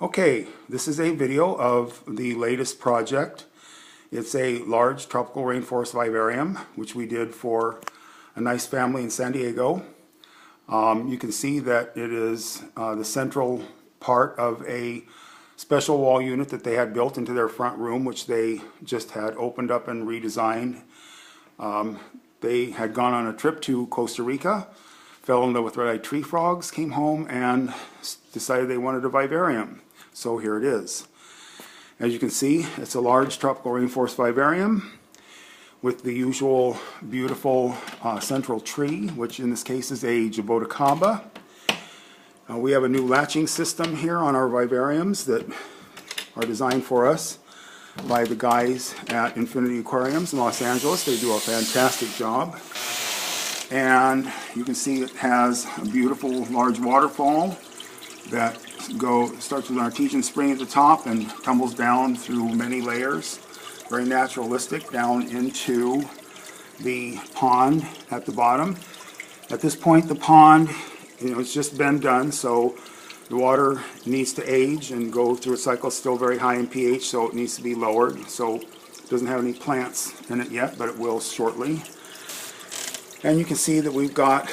Okay, this is a video of the latest project. It's a large tropical rainforest vivarium, which we did for a nice family in San Diego. You can see that it is the central part of a special wall unit that they had built into their front room, which they just had opened up and redesigned. They had gone on a trip to Costa Rica, fell in love with red-eyed tree frogs, came home and decided they wanted a vivarium. So here it is. As you can see, it's a large tropical rainforest vivarium with the usual beautiful central tree, which in this case is a jaboticaba. We have a new latching system here on our vivariums that are designed for us by the guys at Infinity Aquariums in Los Angeles. They do a fantastic job. And you can see it has a beautiful large waterfall that starts with an artesian spring at the top and tumbles down through many layers, very naturalistic, down into the pond at the bottom. At this point, the pond, it's just been done, so the water needs to age and go through a cycle. It's still very high in pH, so it needs to be lowered. So it doesn't have any plants in it yet, but it will shortly. And you can see that we've got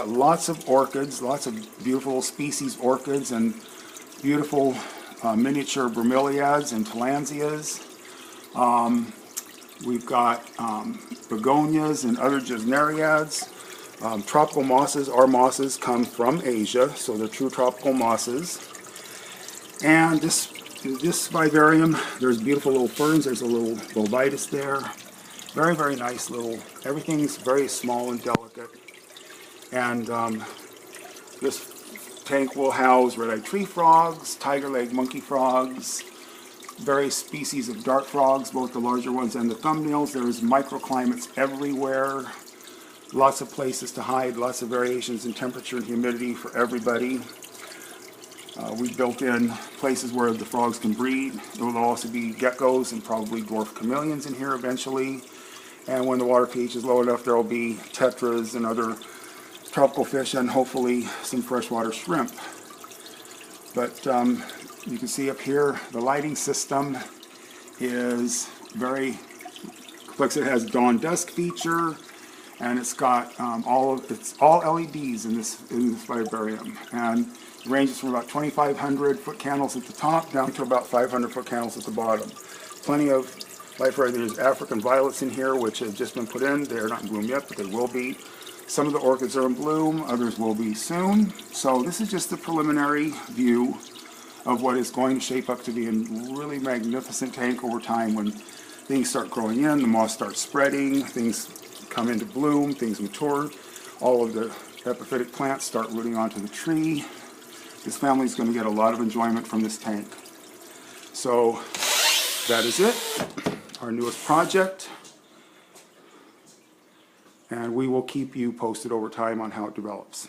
lots of orchids, lots of beautiful species orchids and beautiful miniature bromeliads and tillandsias. We've got begonias and other gesneriads. Tropical mosses. Our mosses come from Asia, so they're true tropical mosses. And this vivarium, there's beautiful little ferns. There's a little bovitis there. Very, very nice little, everything's very small and delicate. And this tank will house red-eyed tree frogs, tiger-leg monkey frogs, various species of dart frogs, both the larger ones and the thumbnails. There's microclimates everywhere, lots of places to hide, lots of variations in temperature and humidity for everybody. We built in places where the frogs can breed. There will also be geckos and probably dwarf chameleons in here eventually. And when the water pH is low enough, there will be tetras and other tropical fish and hopefully some freshwater shrimp. But you can see up here the lighting system is very complex. It has dawn-dusk feature, and it's got it's all LEDs in this vivarium, and it ranges from about 2,500 foot candles at the top down to about 500 foot candles at the bottom. Plenty of life right. There's African violets in here, which have just been put in. They are not in bloom yet, but they will be. Some of the orchids are in bloom, others will be soon. So this is just the preliminary view of what is going to shape up to be a really magnificent tank over time. When things start growing in, the moss starts spreading, things come into bloom, things mature, all of the epiphytic plants start rooting onto the tree. This family is going to get a lot of enjoyment from this tank. So that is it, our newest project, and we will keep you posted over time on how it develops.